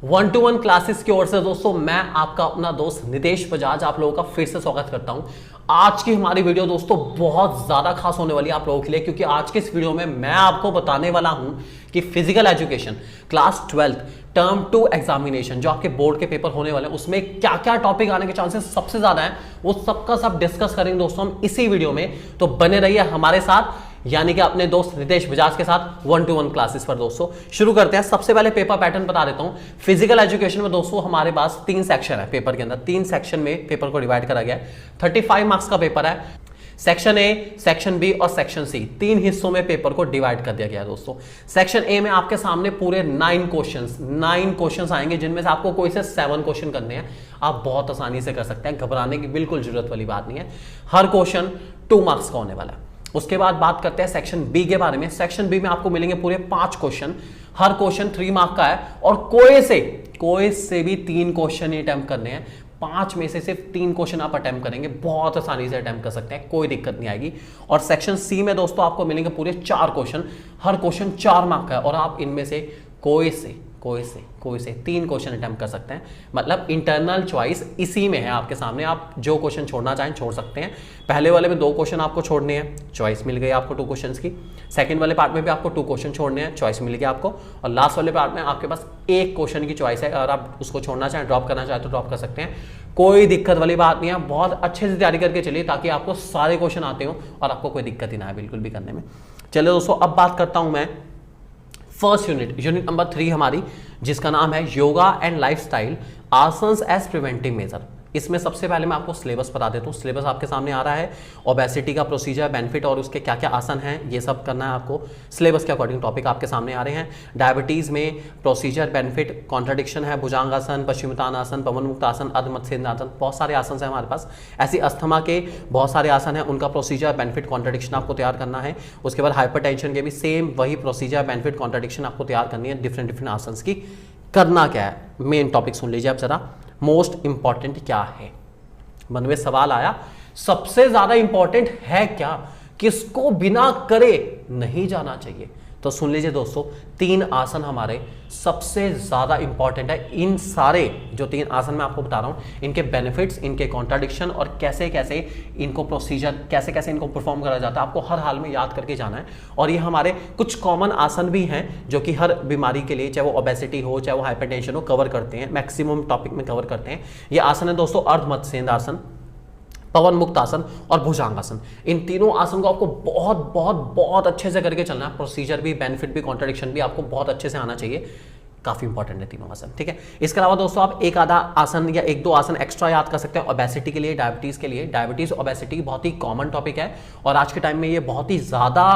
1-to-1 classes की ओर से दोस्तों मैं आपका अपना दोस्त नितेश बजाज आप लोगों का फिर से स्वागत करता हूं। आज की हमारी वीडियो दोस्तों बहुत ज्यादा खास होने वाली है आप लोगों के लिए, क्योंकि आज के इस वीडियो में मैं आपको बताने वाला हूं कि physical education class 12 term 2 examination जो आपके बोर्ड के पेपर होने वाले हैं उसमें क्या क्या टॉपिक आने के चांसेस सबसे ज्यादा हैं, वो सबका सब डिस्कस करेंगे दोस्तों हम इसी वीडियो में। तो बने रहिए हमारे साथ, यानी कि अपने दोस्त नितेश बजाज के साथ 1-to-1 क्लासेस पर। दोस्तों शुरू करते हैं। सबसे पहले पेपर पैटर्न बता देता हूं। फिजिकल एजुकेशन में दोस्तों हमारे पास 3 सेक्शन है पेपर के अंदर, 3 सेक्शन में पेपर को डिवाइड करा गया है। 35 मार्क्स का पेपर है। सेक्शन ए, सेक्शन बी और सेक्शन सी 3 हिस्सों में पेपर को डिवाइड कर दिया गया है दोस्तों। सेक्शन ए में आपके सामने पूरे 9 क्वेश्चंस आएंगे, जिनमें से आपको कोई से 7 क्वेश्चन करने हैं। आप बहुत आसानी से कर सकते हैं, घबराने की बिल्कुल जरूरत वाली बात नहीं है। हर क्वेश्चन 2 मार्क्स का होने वाला है। उसके बाद बात करते हैं सेक्शन बी के बारे में। सेक्शन बी में आपको मिलेंगे पूरे 5 क्वेश्चन, हर क्वेश्चन 3 मार्क का है और कोई से भी 3 क्वेश्चन ही अटेम्प्ट करने हैं। 5 में से सिर्फ 3 क्वेश्चन आप अटेम्प्ट करेंगे, बहुत आसानी से अटेम्प्ट कर सकते हैं, कोई दिक्कत नहीं आएगी। और सेक्शन सी में दोस्तों आपको मिलेंगे पूरे 4 क्वेश्चन, हर क्वेश्चन 4 मार्क का है और आप इनमें से कोई से 3 क्वेश्चन अटेम्प्ट कर सकते हैं। मतलब इंटरनल चॉइस इसी में है आपके सामने, आप जो क्वेश्चन छोड़ना चाहें छोड़ सकते हैं। पहले वाले में 2 क्वेश्चन आपको छोड़ने हैं, चॉइस मिल गई आपको 2 क्वेश्चन की। सेकंड वाले पार्ट में भी आपको 2 क्वेश्चन छोड़ने हैं, चॉइस मिल गई आपको। और लास्ट वाले पार्ट में आपके पास 1 क्वेश्चन की चॉइस है, अगर आप उसको छोड़ना चाहें, ड्रॉप करना चाहें तो ड्रॉप कर सकते हैं। कोई दिक्कत वाली बात नहीं है, बहुत अच्छे से तैयारी करके चलिए ताकि आपको सारे क्वेश्चन आते हो और आपको कोई दिक्कत ही ना है बिल्कुल भी करने में। चलिए दोस्तों, अब बात करता हूं मैं फर्स्ट यूनिट नंबर 3 हमारी, जिसका नाम है yoga and lifestyle asanas as preventive measure. इसमें सबसे पहले मैं आपको सिलेबस बता देता हूँ। सिलेबस आपके सामने आ रहा है। ओबेसिटी का प्रोसीजर, बेनिफिट और उसके क्या क्या आसन हैं, ये सब करना है आपको। सिलेबस के अकॉर्डिंग टॉपिक आपके सामने आ रहे हैं। डायबिटीज में प्रोसीजर, बेनिफिट, कॉन्ट्राडिक्शन है, भुजंगासन, पश्चिमोत्तानासन, पवन मुक्त आसन, अर्ध मत्स्य आसन, बहुत सारे आसन हैं हमारे पास। ऐसी अस्थमा के बहुत सारे आसन हैं, उनका प्रोसीजर, बेनिफिट, कॉन्ट्राडिक्शन आपको तैयार करना है। उसके बाद हाइपरटेंशन के भी सेम वही प्रोसीजर, बेनिफिट, कॉन्ट्राडिक्शन आपको तैयार करनी है। डिफरेंट आसन की करना क्या है, मेन टॉपिक सुन लीजिए आप जरा। मोस्ट इंपॉर्टेंट क्या है, मन में सवाल आया, सबसे ज्यादा इंपॉर्टेंट है क्या, किसको बिना करे नहीं जाना चाहिए? तो सुन लीजिए दोस्तों, 3 आसन हमारे सबसे ज्यादा इंपॉर्टेंट है। इन सारे जो 3 आसन मैं आपको बता रहा हूं, इनके बेनिफिट्स, इनके कॉन्ट्राडिक्शन और कैसे कैसे इनको प्रोसीजर, कैसे कैसे इनको परफॉर्म करा जाता है, आपको हर हाल में याद करके जाना है। और ये हमारे कुछ कॉमन आसन भी हैं जो कि हर बीमारी के लिए, चाहे वो ओबेसिटी हो चाहे वो हाइपरटेंशन हो, कवर करते हैं, मैक्सिमम टॉपिक में कवर करते हैं। ये आसन है दोस्तों अर्ध मत्स्य आसन, पवन मुक्त आसन और भुजंगासन। इन तीनों आसन को आपको बहुत अच्छे से करके चलना है। प्रोसीजर भी, बेनिफिट भी, कॉन्ट्राडिक्शन भी आपको बहुत अच्छे से आना चाहिए। काफी इंपॉर्टेंट है तीनों आसन, ठीक है। इसके अलावा दोस्तों आप एक आधा आसन या 1-2 आसन एक्स्ट्रा याद कर सकते हैं ओबेसिटी के लिए, डायबिटीज के लिए। डायबिटीज, ओबेसिटी बहुत ही कॉमन टॉपिक है और आज के टाइम में ये बहुत ही ज्यादा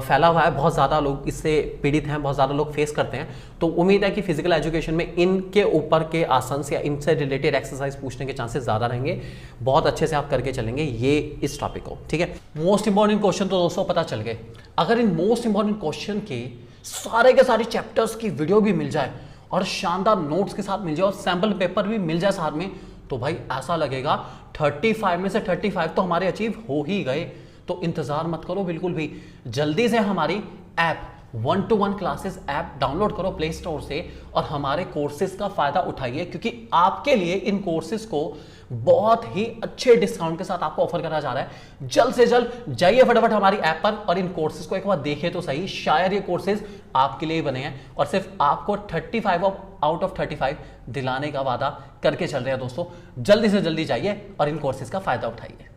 फैला हुआ है, बहुत ज्यादा लोग इससे पीड़ित हैं, बहुत ज्यादा लोग फेस करते हैं। तो उम्मीद है कि फिजिकल एजुकेशन में इनके ऊपर के आसन या इनसे रिलेटेड एक्सरसाइज पूछने के चांसेस ज्यादा रहेंगे। बहुत अच्छे से आप करके चलेंगे ये इस टॉपिक को, ठीक है। मोस्ट इंपॉर्टेंट क्वेश्चन तो दोस्तों पता चल गए। अगर इन मोस्ट इंपॉर्टेंट क्वेश्चन के सारे के सारे चैप्टर्स की वीडियो भी मिल जाए और शानदार नोट्स के साथ मिल जाए और सैंपल पेपर भी मिल जाए साथ में, तो भाई ऐसा लगेगा 35 में से 35 तो हमारे अचीव हो ही गए। तो इंतजार मत करो बिल्कुल भी, जल्दी से हमारी app 1-to-1 classes app download करो प्ले स्टोर से और हमारे कोर्सेज का फायदा उठाइए, क्योंकि आपके लिए इन कोर्सेज को बहुत ही अच्छे डिस्काउंट के साथ आपको ऑफर करा जा रहा है। जल्द से जल्द जाइए फटाफट हमारी ऐप पर और इन कोर्सेज को एक बार देखिए तो सही। शायद ये कोर्सेज आपके लिए बने हैं और सिर्फ आपको 35 आउट ऑफ 35 दिलाने का वादा करके चल रहे हैं दोस्तों। जल्दी से जल्दी जाइए और इन कोर्सेज का फायदा उठाइए।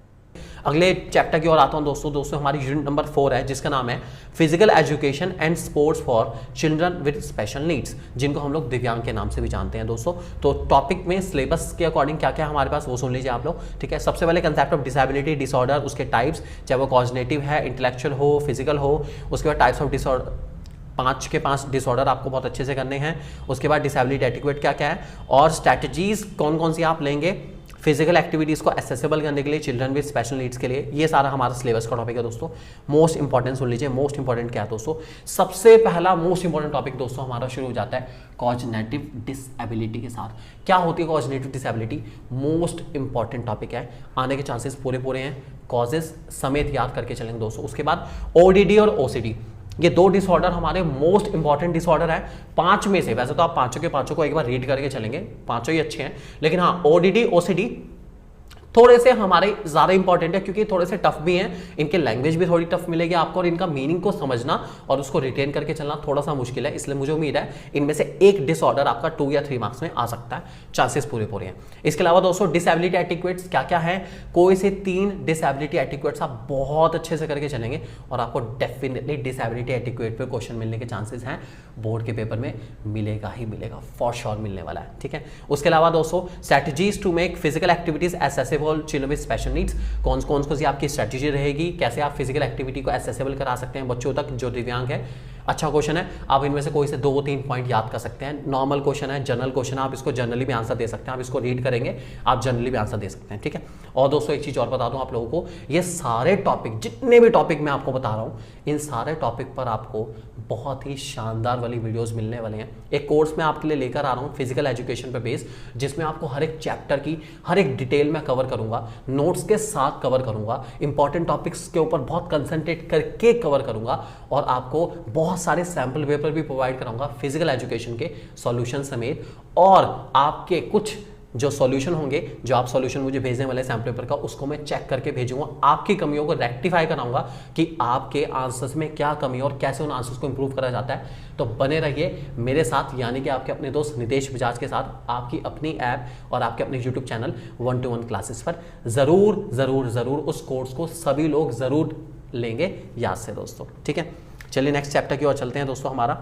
अगले चैप्टर की ओर आता हूं दोस्तों हमारी यूनिट नंबर 4 है, जिसका नाम है physical education and sports for children with special needs, जिनको हम लोग दिव्यांग के नाम से भी जानते हैं दोस्तों। तो टॉपिक में सिलेबस के अकॉर्डिंग क्या क्या हमारे पास वो सुन लीजिए आप लोग, ठीक है। सबसे पहले कंसेप्ट ऑफ डिसेबिलिटी डिसऑर्डर, उसके टाइप्स, चाहे वो कॉग्निटिव है, इंटेलेक्चुअल हो, फिजिकल हो। उसके बाद टाइप्स ऑफ डिसऑर्डर, 5 के 5 डिसऑर्डर आपको बहुत अच्छे से करने हैं। उसके बाद डिसेबिलिटी एटिक्वेट क्या क्या है और स्ट्रैटेजीज कौन कौन सी आप लेंगे फिजिकल एक्टिविटीज को एक्सेसिबल करने के लिए चिल्ड्रन विद स्पेशल नीड्स के लिए। ये सारा हमारा सिलेबस का टॉपिक है दोस्तों। मोस्ट इंपॉर्टेंट सुन लीजिए, मोस्ट इंपॉर्टेंट क्या है दोस्तों। सबसे पहला मोस्ट इंपॉर्टेंट टॉपिक दोस्तों हमारा शुरू हो जाता है कॉग्निटिव डिसेबिलिटी के साथ। क्या होती है cognitive disability? Most important topic है, आने के चांसेस पूरे हैं। कॉजेस समेत याद करके चलेंगे दोस्तों। उसके बाद ओडीडी और ओसीडी, ये 2 डिसऑर्डर हमारे मोस्ट इंपॉर्टेंट डिसऑर्डर है 5 में से। वैसे तो आप पांचों के पांचों को एक बार रीड करके चलेंगे, पांचों ही अच्छे हैं, लेकिन हाँ ओडीडी ओसीडी थोड़े से हमारे ज्यादा इंपॉर्टेंट है क्योंकि थोड़े से टफ भी हैं, इनके लैंग्वेज भी थोड़ी टफ मिलेगी आपको और इनका मीनिंग को समझना और उसको रिटेन करके चलना थोड़ा सा मुश्किल है। इसलिए मुझे उम्मीद है इनमें से एक डिसऑर्डर आपका 2 या 3 मार्क्स में आ सकता है, चांसेस पूरे हैं। इसके अलावा दोस्तों डिसेबिलिटी एटिक्वेट्स क्या क्या है, कोई से 3 डिसेबिलिटी एटिक्वेट्स आप बहुत अच्छे से करके चलेंगे और आपको डेफिनेटली डिसेबिलिटी एटिक्वेट पे क्वेश्चन मिलने के चांसेस हैं, बोर्ड के पेपर में मिलेगा ही मिलेगा, फॉर श्योर मिलने वाला है, ठीक है। उसके अलावा दोस्तों strategies to make physical activities accessible children with special needs, कौन सी आपकी स्ट्रेटजी रहेगी, कैसे आप फिजिकल एक्टिविटी को एसेसिबल करा सकते हैं बच्चों तक जो दिव्यांग है। अच्छा क्वेश्चन है, आप इनमें से कोई से 2-3 पॉइंट याद कर सकते हैं। नॉर्मल क्वेश्चन है, जनरल क्वेश्चन है, आप इसको जनरली भी आंसर दे सकते हैं, आप इसको रीड करेंगे आप जनरली भी आंसर दे सकते हैं, ठीक है। और दोस्तों एक चीज और बता दूं आप लोगों को, ये सारे टॉपिक जितने भी टॉपिक मैं आपको बता रहा हूं, इन सारे टॉपिक पर आपको बहुत ही शानदार वाली वीडियोस मिलने वाले हैं। एक कोर्स मैं आपके लिए लेकर आ रहा हूं फिजिकल एजुकेशन पे बेस, जिसमें आपको हर एक चैप्टर की हर एक डिटेल में कवर करूंगा, नोट्स के साथ कवर करूंगा, इंपॉर्टेंट टॉपिक्स के ऊपर बहुत कंसंट्रेट करके कवर करूंगा और आपको बहुत सारे सैंपल पेपर भी प्रोवाइड कराऊंगा फिजिकल एजुकेशन के सॉल्यूशन समेत। और आपके कुछ जो सॉल्यूशन होंगे, जो आप सॉल्यूशन मुझे भेजने वाले सैंपल पेपर का, उसको मैं चेक करके भेजूंगा, आपकी कमियों को रेक्टिफाई कराऊंगा कि आपके आंसर्स में क्या कमी है और कैसे उन आंसर्स को इंप्रूव करा जाता है। तो बने रहिए मेरे साथ, यानी कि आपके अपने दोस्त नितेश बजाज के साथ, आपकी अपनी ऐप और आपके अपने यूट्यूब चैनल 1-to-1 क्लासेस पर। जरूर जरूर जरूर उस कोर्स को सभी लोग जरूर लेंगे याद से दोस्तों, ठीक है। चलिए नेक्स्ट चैप्टर की ओर चलते हैं दोस्तों। हमारा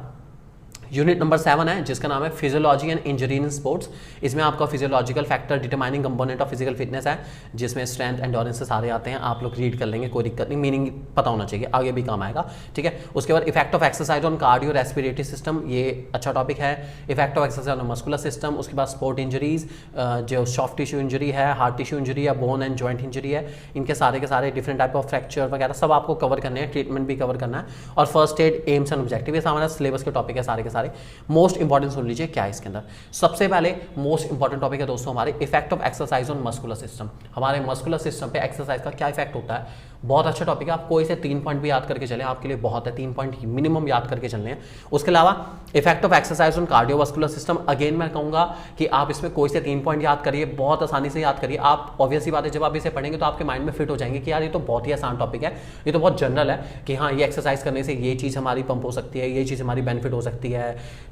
यूनिट नंबर 7 है जिसका नाम है physiology and injury in sports. इसमें आपका physiological factor determining component of physical fitness है, जिसमें स्ट्रेंथ एंडोरेंस से सारे आते हैं। आप लोग रीड कर लेंगे, कोई दिक्कत नहीं, मीनिंग पता होना चाहिए, आगे भी काम आएगा, ठीक है। उसके बाद effect of exercise on cardio respiratory system, ये अच्छा टॉपिक है। Effect of exercise on muscular system, उसके बाद स्पोर्ट इंजरीज, जो सॉफ्ट टिश्यू इंजरी है, हार्ट टिश्यू इंजरी है, बोन एंड जॉइंट इंजरी है, इनके सारे के सारे डिफरेंट टाइप ऑफ फ्रैक्चर वगैरह सब आपको कवर करने हैं, ट्रीटमेंट भी कवर करना है। और first aid, AIIMS and objective, ये हमारा सिलेबस के टॉपिक है सारे के सारे। मोस्ट इंपॉर्टेंट सुन लीजिए क्या है इसके अंदर। सबसे पहले मोस्ट इंपॉर्टेंट टॉपिक है दोस्तों हमारे effect of exercise on muscular system. हमारे मस्कुलर सिस्टम पे एक्सरसाइज का क्या इफेक्ट होता है, बहुत अच्छा टॉपिक है। आप कोई से 3 पॉइंट भी याद करके चलें, आपके लिए बहुत है, 3 पॉइंट मिनिमम याद करके चलने हैं। उसके अलावा effect of exercise on cardiovascular system, again मैं कहूंगा कि आप इसमें कोई से 3 पॉइंट याद करिए, बहुत आसानी से याद करिए। आप ऑब्वियसली बात है, जब आप इसे पढ़ेंगे तो आपके माइंड में फिट हो जाएंगे कि यार ये तो बहुत ही आसान टॉपिक है, ये तो बहुत जनरल है कि हाँ ये एक्सरसाइज करने से ये चीज़ हमारी पंप हो सकती है, ये चीज़ हमारी बेनिफिट हो सकती है,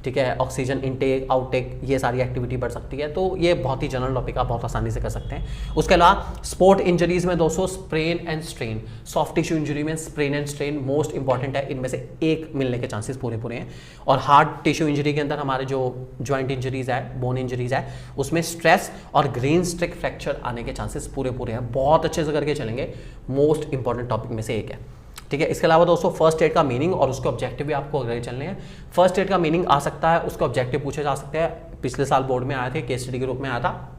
ठीक है, ऑक्सीजन इनटेक आउटटेक, ये सारी एक्टिविटी बढ़ सकती है। तो ये बहुत ही जनरल टॉपिक आप बहुत आसानी से कर सकते हैं। उसके अलावा स्पोर्ट इंजरीज में दोस्तों sprain and strain, soft tissue injury में sprain and strain most important है, इनमें से एक मिलने के चांसेस पूरे हैं। और हार्ट टिश्यू इंजरी के अंदर हमारे जो जॉइंट इंजरीज है, बोन इंजरीज है, उसमें स्ट्रेस और ग्रीन स्ट्रिक फ्रैक्चर आने के चांसेस पूरे हैं। बहुत अच्छे से करके चलेंगे, मोस्ट इंपॉर्टेंट टॉपिक में से एक है, ठीक है। इसके अलावा दोस्तों फर्स्ट एड का मीनिंग और उसके ऑब्जेक्टिव भी आपको अगर चलने हैं। फर्स्ट एड का मीनिंग आ सकता है, उसके ऑब्जेक्टिव पूछे जा सकते हैं, पिछले साल बोर्ड में आए थे, केस स्टडी के रूप में आया था,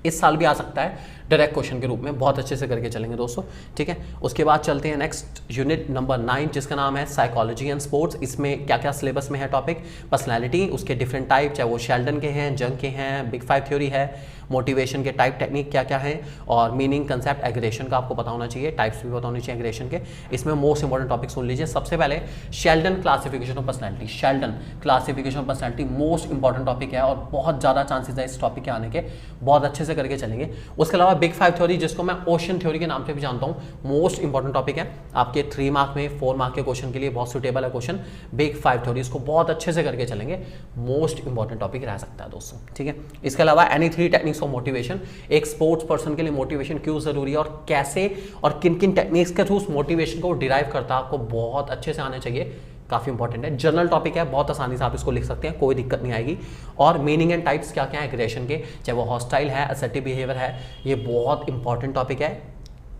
इस साल भी आ सकता है डायरेक्ट क्वेश्चन के रूप में। बहुत अच्छे से करके चलेंगे दोस्तों, ठीक है। उसके बाद चलते हैं नेक्स्ट यूनिट नंबर 9 जिसका नाम है साइकोलॉजी एंड स्पोर्ट्स। इसमें क्या क्या सिलेबस में है टॉपिक, पर्सनैलिटी, उसके डिफरेंट टाइप, चाहे वो शेल्डन के हैं, जंग के हैं, बिग 5 थ्योरी है, मोटिवेशन के टाइप टेक्निक क्या क्या है, और मीनिंग कंसेप्ट एग्रेशन का आपको पता होना चाहिए, टाइप्स भी पता होनी चाहिए एग्रेशन के। इसमें मोस्ट इंपॉर्टेंट टॉपिक सुन लीजिए। सबसे पहले Sheldon classification of personality, Sheldon classification of personality most important topic है और बहुत ज़्यादा चांसेस है इस टॉपिक के आने के, बहुत अच्छे से करके चलेंगे। उसके अलावा बिग 5 थ्योरी, जिसको मैं ओशन थ्योरी के नाम से भी जानता हूँ, मोस्ट इंपॉर्टेंट टॉपिक है आपके 3 मार्क में, 4 मार्क के क्वेश्चन के लिए बहुत सुटेबल है क्वेश्चन। बिग 5 थ्योरी, इसको बहुत अच्छे से करके चलेंगे, मोस्ट इंपॉर्टेंट टॉपिक रह सकता है दोस्तों, ठीक है। इसके अलावा एनी 3 टेक्निक्स ऑफ मोटिवेशन, एक स्पोर्ट्स पर्सन के लिए मोटिवेशन क्यों जरूरी है और कैसे और किन किन टेक्निक्स के थ्रू उस मोटिवेशन को डिराइव करता है, आपको बहुत अच्छे से आने चाहिए, काफी इंपॉर्टेंट है। जनरल टॉपिक है, बहुत आसानी से आप इसको लिख सकते हैं, कोई दिक्कत नहीं आएगी। और मीनिंग एंड टाइप्स क्या क्या है एग्रेशन के, चाहे वो हॉस्टाइल है, असर्टिव बिहेवियर है, ये बहुत इंपॉर्टेंट टॉपिक है।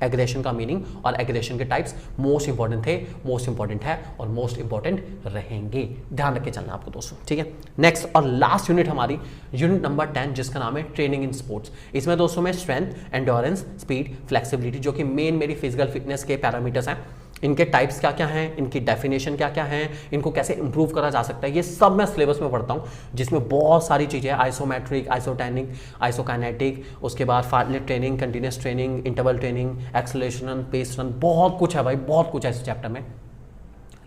एग्रेशन का मीनिंग और एग्रेशन के टाइप्स मोस्ट इंपॉर्टेंट थे, मोस्ट इंपॉर्टेंट है और मोस्ट इंपॉर्टेंट रहेंगे, ध्यान रख के चलना आपको दोस्तों, ठीक है। नेक्स्ट और लास्ट यूनिट हमारी यूनिट नंबर 10 जिसका नाम है ट्रेनिंग इन स्पोर्ट्स। इसमें दोस्तों में स्ट्रेंथ, एंडोरेंस, स्पीड, फ्लेक्सिबिलिटी, जो कि मेन मेरी फिजिकल फिटनेस के पैरामीटर्स हैं, इनके टाइप्स क्या क्या हैं, इनकी डेफिनेशन क्या क्या है, इनको कैसे इंप्रूव करा जा सकता है, ये सब मैं सिलेबस में पढ़ता हूँ, जिसमें बहुत सारी चीज़ें, आइसोमेट्रिक, आइसोटैनिक, आइसोकाइनेटिक, उसके बाद fartlek training, continuous training, interval training, acceleration, pace run, बहुत कुछ है भाई, बहुत कुछ है इस चैप्टर में।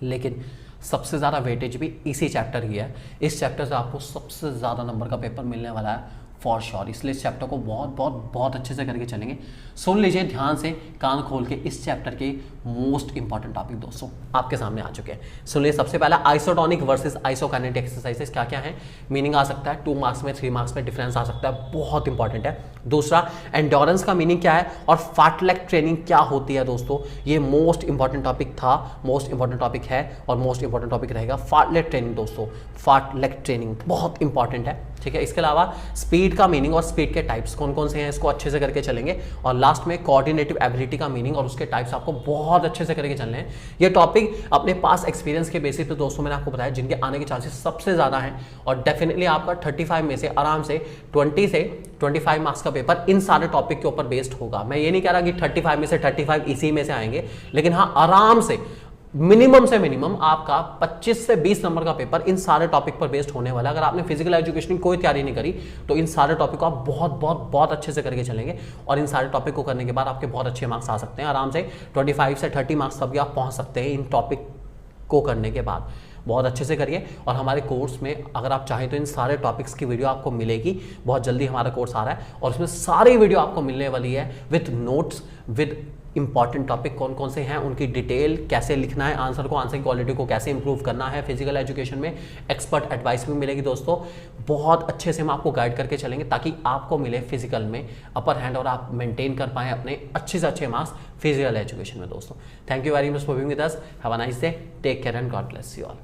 लेकिन सबसे ज़्यादा वेटेज भी इसी चैप्टर की है। इस चैप्टर से आपको सबसे ज़्यादा नंबर का पेपर मिलने वाला है फॉर श्योर, इसलिए इस चैप्टर को बहुत बहुत बहुत अच्छे से करके चलेंगे। सुन लीजिए ध्यान से, कान खोल के, इस चैप्टर के मोस्ट इंपॉर्टेंट टॉपिक दोस्तों आपके सामने आ चुके हैं। सुनिए, सबसे पहला आइसोटोनिक वर्सेस आइसोकाइनेटिक एक्सरसाइजेस क्या क्या है, मीनिंग आ सकता है 2 मार्क्स में, 3 मार्क्स में डिफरेंस आ सकता है, बहुत इंपॉर्टेंट है। दूसरा, एंडोरेंस का मीनिंग क्या है और फार्टलेग ट्रेनिंग क्या होती है दोस्तों, ये मोस्ट इंपॉर्टेंट टॉपिक था, मोस्ट इंपॉर्टेंट टॉपिक है और मोस्ट इंपॉर्टेंट टॉपिक रहेगा। फार्टलेग ट्रेनिंग दोस्तों, फार्टलेग ट्रेनिंग बहुत इंपॉर्टेंट है, ठीक है। इसके अलावा स्पीड का मीनिंग और स्पीड के टाइप्स कौन कौन से हैं, इसको अच्छे से करके चलेंगे। और लास्ट में कोऑर्डिनेटिव एबिलिटी का मीनिंग और उसके टाइप्स आपको बहुत अच्छे से करके चलने हैं। ये टॉपिक अपने पास एक्सपीरियंस के बेसिस पे दोस्तों मैंने आपको बताया जिनके आने के चांसेस सबसे ज़्यादा हैं, और डेफिनेटली आपका 35 में से आराम से 20 से 25 मार्क्स का पेपर इन सारे टॉपिक के ऊपर बेस्ड होगा। मैं ये नहीं कह रहा कि 35 में से 35 इसी में से आएंगे, लेकिन हाँ आराम से मिनिमम से मिनिमम आपका 25 से 20 नंबर का पेपर इन सारे टॉपिक पर बेस्ड होने वाला है। अगर आपने फिजिकल एजुकेशन की कोई तैयारी नहीं करी तो इन सारे टॉपिक को आप बहुत बहुत बहुत अच्छे से करके चलेंगे, और इन सारे टॉपिक को करने के बाद आपके बहुत अच्छे मार्क्स आ सकते हैं। आराम से 25 से 30 मार्क्स तक भी आप पहुंच सकते हैं इन टॉपिक को करने के बाद। बहुत अच्छे से करिए, और हमारे कोर्स में अगर आप चाहें तो इन सारे टॉपिक्स की वीडियो आपको मिलेगी। बहुत जल्दी हमारा कोर्स आ रहा है और उसमें सारी वीडियो आपको मिलने वाली है with notes, with important topic कौन कौन से हैं, उनकी डिटेल, कैसे लिखना है आंसर को, आंसर की क्वालिटी को कैसे इंप्रूव करना है। फिजिकल एजुकेशन में एक्सपर्ट एडवाइस भी मिलेगी दोस्तों। बहुत अच्छे से हम आपको गाइड करके चलेंगे ताकि आपको मिले फिजिकल में अपर हैंड और आप मेंटेन कर पाएं अपने अच्छे से अच्छे मार्क्स फिजिकल एजुकेशन में दोस्तों। Thank you very much for being with us. Have a nice day, take care and God bless you all.